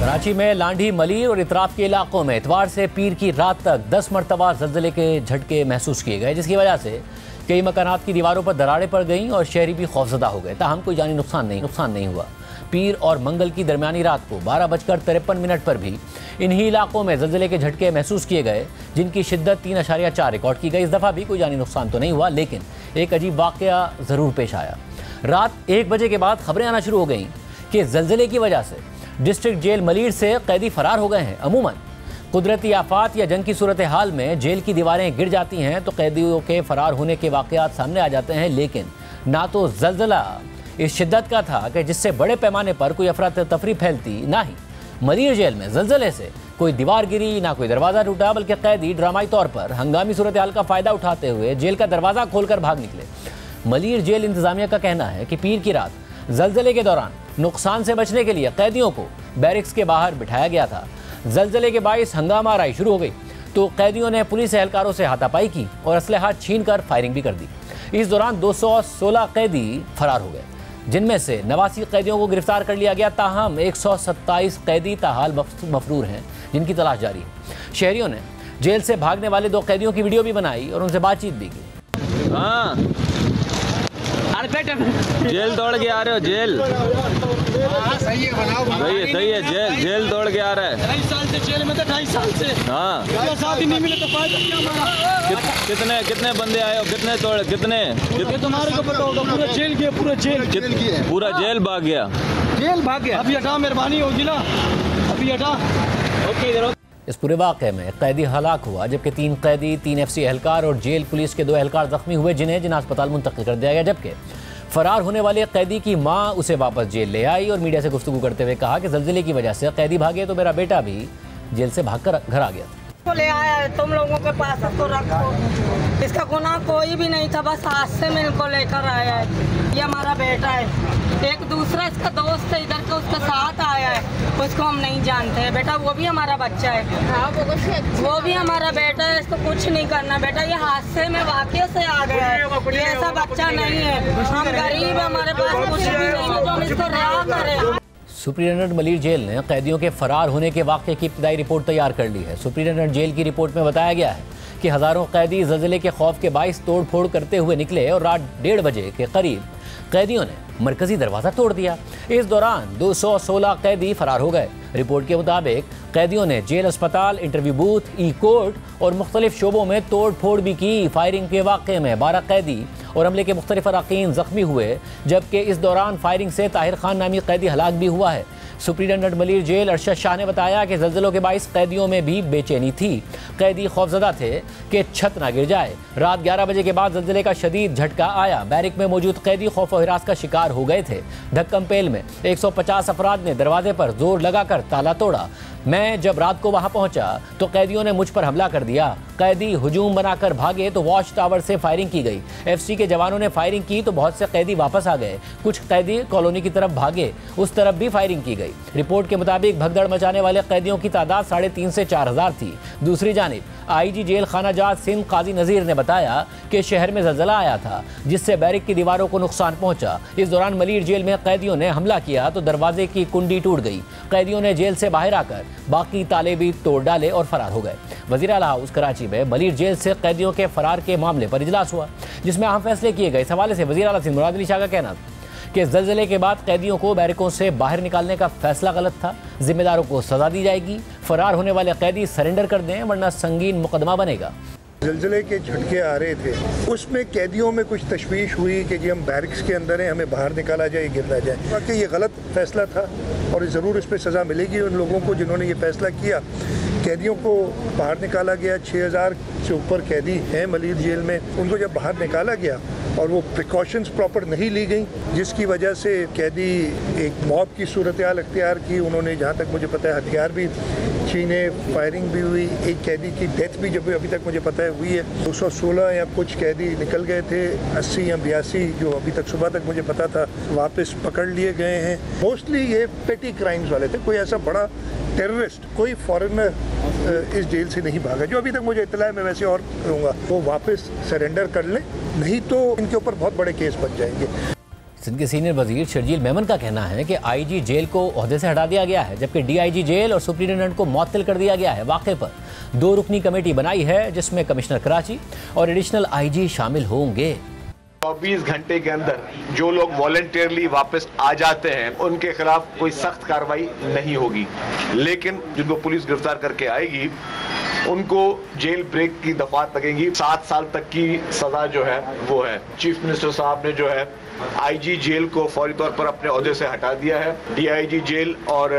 कराची में लांढी, मलीर और इतराफ के इलाकों में इतवार से पीर की रात तक 10 मरतबा ज़लज़ले के झटके महसूस किए गए, जिसकी वजह से कई मकानात की दीवारों पर दरारें पड़ गईं और शहरी भी खौफजदा हो गए। ताहम कोई जानी नुकसान नहीं हुआ। पीर और मंगल की दरमियानी रात को 12:53 पर भी इन्हीं इलाकों में ज़लज़ले के झटके महसूस किए गए, जिनकी शिद्दत 3.4 रिकॉर्ड की गई। इस दफ़ा भी कोई जानी नुकसान तो नहीं हुआ, लेकिन एक अजीब वाक़या ज़रूर पेश आया। रात 1 बजे के बाद खबरें आना शुरू हो गईं कि ज़लज़ले की वजह से डिस्ट्रिक्ट जेल मलीर से कैदी फरार हो गए हैं। अमूमन कुदरती आफात या जंग की सूरत हाल में जेल की दीवारें गिर जाती हैं तो कैदियों के फरार होने के वाक़यात सामने आ जाते हैं, लेकिन ना तो ज़लज़ला इस शिद्दत का था कि जिससे बड़े पैमाने पर कोई अफरा तफरी फैलती, ना ही मलीर जेल में ज़लज़ले से कोई दीवार गिरी, ना कोई दरवाज़ा टूटा, बल्कि कैदी ड्रामाई तौर पर हंगामी सूरत हाल का फ़ायदा उठाते हुए जेल का दरवाज़ा खोलकर भाग निकले। मलीर जेल इंतज़ामिया का कहना है कि पीर की रात ज़लज़ले के दौरान नुकसान से बचने के लिए कैदियों को बैरिक्स के बाहर बिठाया गया था। ज़लज़ले के बाइस हंगामा आराई शुरू हो गई तो कैदियों ने पुलिस एहलकारों से हाथापाई की और असलहा छीन कर फायरिंग भी कर दी। इस दौरान 216 कैदी फरार हो गए, जिनमें से 89 कैदियों को गिरफ्तार कर लिया गया। ताहम 127 कैदी ताहाल मफरूर हैं, जिनकी तलाश जारी है। शहरियों ने जेल से भागने वाले 2 कैदियों की वीडियो भी बनाई और उनसे बातचीत भी की। हाँ, जेल दौड़ के आ रहे हो? जेल सही है, जेल दौड़ के आ रहा है। 2.5 साल से जेल में, 2.5 साल से। हाँ, साथ ही नहीं मिले तो फायदा क्या हमारा? कितने बंदे आए हो? कितने ये तुम्हारे को पता होगा। पूरा जेल गया, पूरा जेल भाग गया। अभी हटा, मेहरबानी होगी ना, अभी हटा। ओके, इस पूरे वाक़े में कैदी हलाक हुआ, जबकि 3 कैदी, 3 FC एहलकार और जेल पुलिस के 2 एहलकार जख्मी हुए, जिन्हें अस्पताल मुंतकिल कर दिया गया। जबकि फरार होने वाले कैदी की मां उसे वापस जेल ले आई और मीडिया से गुफ्तगू करते हुए कहा कि ज़लज़ले की वजह से कैदी भागे तो मेरा बेटा भी जेल से भागकर घर आ गया था। ले आया है, तुम लोगों के पास तो रखो, इसका गुनाह कोई भी नहीं था, बस हादसे में इनको लेकर आया है। ये हमारा बेटा है, एक दूसरा इसका दोस्त है इधर का, उसके साथ आया है, उसको हम नहीं जानते हैं। बेटा वो भी हमारा बच्चा है, वो भी हमारा बेटा है, इसको कुछ नहीं करना। बेटा ये हादसे में वाकई से आ गया है, ये ऐसा बच्चा नहीं है। हम गरीब, हमारे पास कुछ भी नहीं है जो हम इसको रिहा करें। सुप्रिटेंडेंट मलीर जेल ने कैदियों के फरार होने के वाक़े की इब्तदाई रिपोर्ट तैयार कर ली है। सुप्रिटेंडेंट जेल की रिपोर्ट में बताया गया है कि हज़ारों कैदी ज़लज़ले के खौफ के बाइस तोड़ फोड़ करते हुए निकले और रात 1:30 बजे के करीब कैदियों ने मरकजी दरवाज़ा तोड़ दिया। इस दौरान 216 कैदी फरार हो गए। रिपोर्ट के मुताबिक कैदियों ने जेल, अस्पताल, इंटरव्यू बूथ, कोर्ट और मुख्तलिफ शोबों में तोड़ फोड़ भी की। फायरिंग के वाक़े में 12 कैदी और हमले के मुख्तलिफ अराकीन जख्मी हुए, जबकि इस दौरान फायरिंग से ताहिर खान नामी कैदी हलाक भी हुआ है। सुप्रिटेंडेंट मलीर जेल अरशद शाह ने बताया कि ज़लज़लों के बाइस कैदियों में भी बेचैनी थी। कैदी खौफजदा थे कि छत ना गिर जाए। रात 11 बजे के बाद ज़लज़ले का शदीद झटका आया। बैरिक में मौजूद कैदी खौफ और हिरास का शिकार हो गए थे। धक्कमपेल में 150 अफराद ने दरवाजे पर जोर लगाकर ताला तोड़ा। मैं जब रात को वहां पहुंचा तो कैदियों ने मुझ पर हमला कर दिया। कैदी हुजूम बनाकर भागे तो वॉच टावर से फायरिंग की गई। FC के जवानों ने फायरिंग की तो बहुत से कैदी वापस आ गए। कुछ कैदी कॉलोनी की तरफ भागे, उस तरफ भी फायरिंग की गई। रिपोर्ट के मुताबिक भगदड़ मचाने वाले कैदियों की तादाद 3.5 से 4,000 थी। दूसरी जानिब IG जेल खाना जात सिंध काजी नज़ीर ने बताया कि शहर में ज़लज़ला आया था, जिससे बैरिक की दीवारों को नुकसान पहुंचा। इस दौरान मलीर जेल में कैदियों ने हमला किया तो दरवाजे की कुंडी टूट गई। कैदियों ने जेल से बाहर आकर बाकी ताले भी तोड़ डाले और फरार हो गए। वज़ीर आला हाउस कराची में मलीर जेल से कैदियों के फरार के मामले पर इजलास हुआ, जिसमें अहम फैसले किए गए। इस हवाले से वज़ीर आला सिंध मुराद अली शाह का कहना था कि ज़लज़ले के बाद कैदियों को बैरकों से बाहर निकालने का फैसला गलत था। जिम्मेदारों को सज़ा दी जाएगी। फरार होने वाले कैदी सरेंडर कर दें, वरना संगीन मुकदमा बनेगा। ज़लज़ले के झटके आ रहे थे, उसमें कैदियों में कुछ तशवीश हुई कि जी हम बैरिक्स के अंदर हैं, हमें बाहर निकाला जाए, गिर ना जाए। बाकी ये गलत फैसला था और ज़रूर इस पर सज़ा मिलेगी उन लोगों को जिन्होंने ये फैसला किया। कैदियों को बाहर निकाला गया, 6000 से ऊपर कैदी हैं मलीर जेल में। उनको जब बाहर निकाला गया और वो प्रिकॉशंस प्रॉपर नहीं ली गई, जिसकी वजह से कैदी एक मौत की सूरत हाल अख्तियार की। उन्होंने जहाँ तक मुझे पता है हथियार भी छीने, फायरिंग भी हुई। एक कैदी की डेथ भी जब अभी तक मुझे पता है हुई है। 216 या कुछ कैदी निकल गए थे, 80 या 82 जो अभी तक सुबह तक मुझे पता था वापस पकड़ लिए गए हैं। मोस्टली ये पेटी क्राइम्स वाले थे, कोई ऐसा बड़ा टेररिस्ट, कोई फॉरेनर इस जेल से नहीं भागा। जो अभी तक मुझे इत्तला है, मैं वैसे और करूँगा, वो वापस सरेंडर कर लें, नहीं तो इनके ऊपर बहुत बड़े केस बन जाएंगे। सिंध के सीनियर वजीर शर्जील मेमन का कहना है कि आईजी जेल को ओहदे से हटा दिया गया है, जबकि डीआईजी जेल और सुप्रिंटेंडेंट को मुअत्तल कर दिया गया है। वाक़े पर 2 रुकनी कमेटी बनाई है जिसमें कमिश्नर कराची और एडिशनल आईजी शामिल होंगे। 24 घंटे के अंदर जो लोग वॉलंटियरली वापस आ जाते हैं उनके खिलाफ कोई सख्त कार्रवाई नहीं होगी, लेकिन जिनको पुलिस गिरफ्तार करके आएगी उनको जेल ब्रेक की दफात लगेंगी। 7 साल तक की सजा जो है वो है। चीफ मिनिस्टर साहब ने जो है आईजी जेल को फौरी तौर पर अपने ओहदे से हटा दिया है। डीआईजी जेल और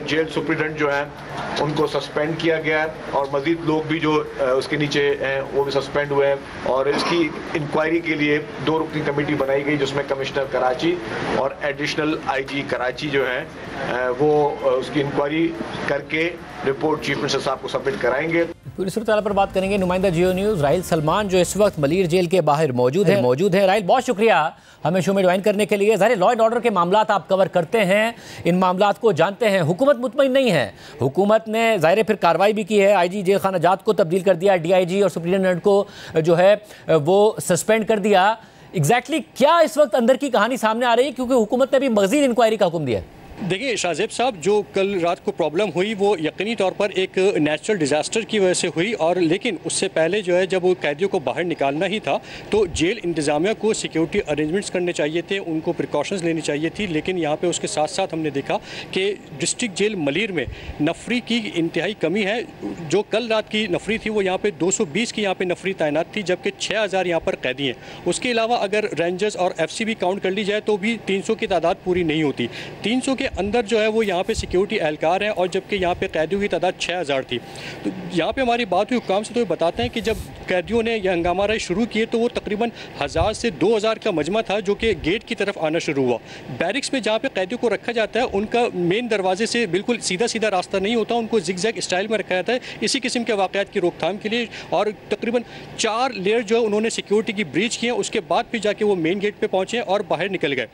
जेल सुप्रिंटेंडेंट जो हैं उनको सस्पेंड किया गया है और मजीद लोग भी जो उसके नीचे हैं वो भी सस्पेंड हुए हैं। और इसकी इंक्वायरी के लिए 2 रुकनी कमेटी बनाई गई जिसमें कमिश्नर कराची और एडिशनल आईजी कराची जो हैं वो उसकी इंक्वायरी करके रिपोर्ट चीफ मिनिस्टर साहब को सबमिट कराएंगे। पूरी सूरत पर बात करेंगे नुमाइंदा जियो न्यूज़ राहिल सलमान जो इस वक्त मलीर जेल के बाहर मौजूद है। राहिल, बहुत शुक्रिया हमें शो में ज्वाइन करने के लिए। ज़ाहिर लॉ एंड ऑर्डर के मामलात आप कवर करते हैं, इन मामलात को जानते हैं। हुकूमत मुतमईन नहीं है, हुकूमत ने ज़ाहिर फिर कार्रवाई भी की है, आईजी जेल खाना जात को तब्दील कर दिया, डीआईजी और सुप्रिंटेंडेंट को जो है वो सस्पेंड कर दिया। एग्जैक्टली क्या इस वक्त अंदर की कहानी सामने आ रही है, क्योंकि हुकूमत ने भी मज़ीद इंक्वायरी का हुक्म दिया है? देखिए शाहजेब साहब, जो कल रात को प्रॉब्लम हुई वो यकीनी तौर पर एक नेचुरल डिज़ास्टर की वजह से हुई, और लेकिन उससे पहले जो है जब कैदियों को बाहर निकालना ही था तो जेल इंतज़ामिया को सिक्योरिटी अरेंजमेंट्स करने चाहिए थे, उनको प्रिकॉशंस लेनी चाहिए थी। लेकिन यहाँ पे उसके साथ साथ हमने देखा कि डिस्ट्रिक्ट जेल मलीर में नफरी की इंतहाई कमी है। जो कल रात की नफरी थी वो यहाँ पर 220 की यहाँ पर नफरी तैनात थी, जबकि 6000 यहाँ पर कैदी हैं। उसके अलावा अगर रेंजर्स और FC भी काउंट कर ली जाए तो भी 300 की तादाद पूरी नहीं होती। 300 के अंदर जो है वो यहाँ पे सिक्योरिटी एहलकार हैं, और जबकि यहाँ पे कैदियों की तादाद 6000 थी। तो यहाँ पे हमारी बात हुई हुक्काम से, तो ये बताते हैं कि जब कैदियों ने यह हंगामा राय शुरू किए तो वो तकरीबन 1000 से 2000 का मजमा था जो कि गेट की तरफ आना शुरू हुआ। बैरिक्स में जहाँ पे कैदियों को रखा जाता है उनका मेन दरवाजे से बिल्कुल सीधा सीधा रास्ता नहीं होता, उनको जिगजैग स्टाइल में रखा जाता है इसी किस्म के वाक़यात की रोकथाम के लिए। और तकरीबन 4 लेयर जो है उन्होंने सिक्योरिटी की ब्रीच किए, उसके बाद फिर जाके वो मेन गेट पर पहुँचे और बाहर निकल गए।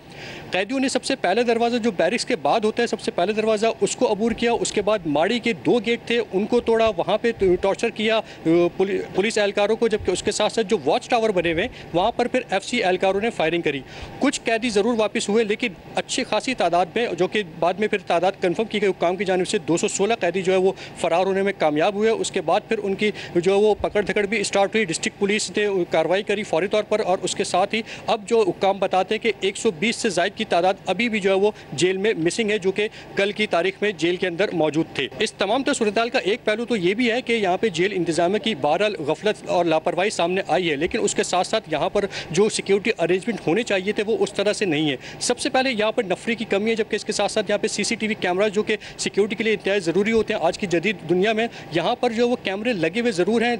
कैदियों ने सबसे पहले दरवाज़ा जो बैरिक्स के बाद होता है, सबसे पहले दरवाज़ा उसको अबूर किया। उसके बाद माड़ी के 2 गेट थे उनको तोड़ा, वहाँ पे टॉर्चर किया पुलिस एहलकारों को, जबकि उसके साथ साथ जो वॉच टावर बने हुए वहाँ पर फिर FC एहलकारों ने फायरिंग करी। कुछ कैदी ज़रूर वापस हुए, लेकिन अच्छी खासी तादाद में, जो कि बाद में फिर तादाद कन्फर्म की गई हुक्काम की जानिब से, 216 कैदी जो है वो फ़रार होने में कामयाब हुए। उसके बाद फिर उनकी जो है वो पकड़ धकड़ भी स्टार्ट हुई, डिस्ट्रिक्ट पुलिस ने कार्रवाई करी फौरी तौर पर। और उसके साथ ही अब जो हुक्काम बताते हैं कि 120 से ज़ायद की तादाद अभी भी जो है वो जेल में मिसिंग है, जो कि कल की तारीख में जेल के अंदर मौजूद थे। इस तमाम सूरत का एक पहलू तो ये भी है कि यहाँ पे जेल इंतजामिया की बहरहाल गफलत और लापरवाही सामने आई है, लेकिन उसके साथ साथ यहाँ पर जो सिक्योरिटी अरेंजमेंट होने चाहिए थे वो उस तरह से नहीं है। सबसे पहले यहाँ पर नफरी की कमी है, जबकि इसके साथ साथ यहाँ पे CCTV कैमरा जो कि सिक्योरिटी के लिए इंतहाई ज़रूरी होते हैं आज की जदीद दुनिया में, यहाँ पर जो वो कैमरे लगे हुए ज़रूर हैं।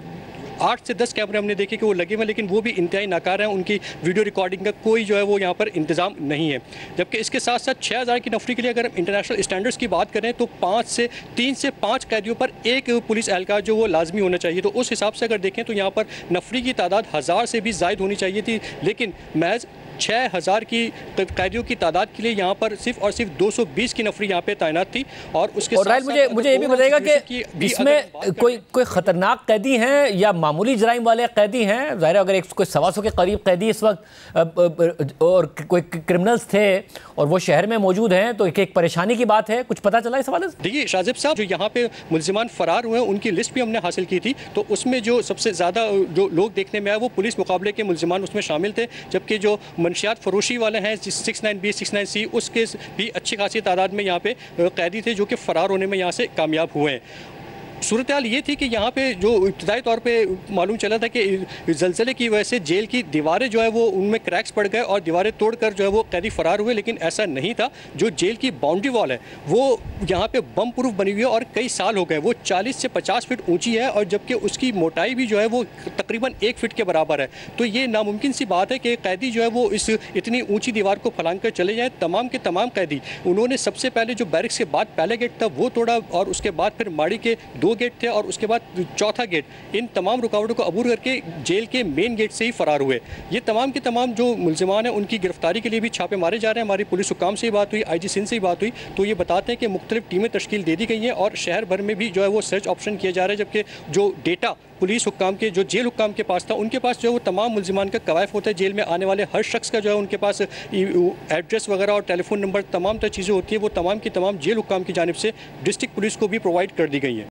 8 से 10 कैमरे हमने देखे कि वो लगे हुए, लेकिन वो भी इंतहाई नाकार हैं, उनकी वीडियो रिकॉर्डिंग का कोई जो है वो यहाँ पर इंतज़ाम नहीं है। जबकि इसके साथ साथ 6000 की नफरी के लिए अगर हम इंटरनेशनल स्टैंडर्ड्स की बात करें तो 3 से 5 कैदियों पर एक पुलिस एहलकार जो वो लाजमी होना चाहिए। तो उस हिसाब से अगर देखें तो यहाँ पर नफरी की तादाद 1000 से भी ज़ायद होनी चाहिए थी, लेकिन महज 6000 की कैदियों की तादाद के लिए यहाँ पर सिर्फ और सिर्फ 220 की नफरी यहाँ पे तैनात थी। और उसके साथ मुझे ये भी बताइएगा कि इसमें कोई खतरनाक कैदी हैं या मामूली जराइम वाले कैदी हैं? ज़ाहिर अगर 125 के करीब कैदी इस वक्त और कोई क्रिमिनल्स थे और वो शहर में मौजूद हैं, तो एक परेशानी की बात है। कुछ पता चला इस हवाले से? देखिए शाहजेब साहब, जो यहाँ पे मुल्जिमान फरार हुए हैं उनकी लिस्ट भी हमने हासिल की थी, तो उसमें जो सबसे ज़्यादा जो लोग देखने में आए वो पुलिस मुकाबले के मुल्जिमान उसमें शामिल थे, जबकि जो मंशियात फरोशी वाले हैं 69B 69C उसके भी अच्छी खासी तादाद में यहाँ पे कैदी थे जो कि फ़रार होने में यहाँ से कामयाब हुए हैं। सूरत हाल ये थी कि यहाँ पे जो इब्तदाई तौर पे मालूम चला था कि ज़लज़ले की वजह से जेल की दीवारें जो है वो उनमें क्रैक्स पड़ गए और दीवारें तोड़कर जो है वो कैदी फरार हुए, लेकिन ऐसा नहीं था। जो जेल की बाउंड्री वॉल है वो यहाँ पे बम प्रूफ बनी हुई है और कई साल हो गए, वो 40 से 50 फीट ऊंची है, और जबकि उसकी मोटाई भी जो है वो तकरीबन 1 फीट के बराबर है। तो ये नामुमकिन सी बात है कि कैदी जो है वो इस इतनी ऊँची दीवार को फलांग कर चले जाएँ। तमाम के तमाम कैदी उन्होंने सबसे पहले जो बैरिक्स के बाद पहले गेट था वो तोड़ा, और उसके बाद फिर माड़ी के 2 2 गेट थे और उसके बाद चौथा गेट, इन तमाम रुकावटों को अबूर करके जेल के मेन गेट से ही फरार हुए। ये तमाम के तमाम जो मुल्जिमान हैं उनकी गिरफ्तारी के लिए भी छापे मारे जा रहे हैं। हमारी पुलिस हुकाम से ही बात हुई, IG सिंध से ही बात हुई, तो ये बताते हैं कि मुख्तलिफ टीमें तश्कील दे दी गई हैं और शहर भर में भी जो है वो सर्च ऑप्शन किए जा रहे हैं, जबकि जो डेटा पुलिस हुक्काम के, जो जेल हुक्काम के पास था, उनके पास जो है वो तमाम मुल्जिमान का कवायफ होता है। जेल में आने वाले हर शख्स का जो है उनके पास एड्रेस वगैरह और टेलीफोन नंबर, तमाम चीज़ें होती है, वो तमाम की तमाम जेल हुक्काम की जानिब से डिस्ट्रिक्ट पुलिस को भी प्रोवाइड कर दी गई हैं।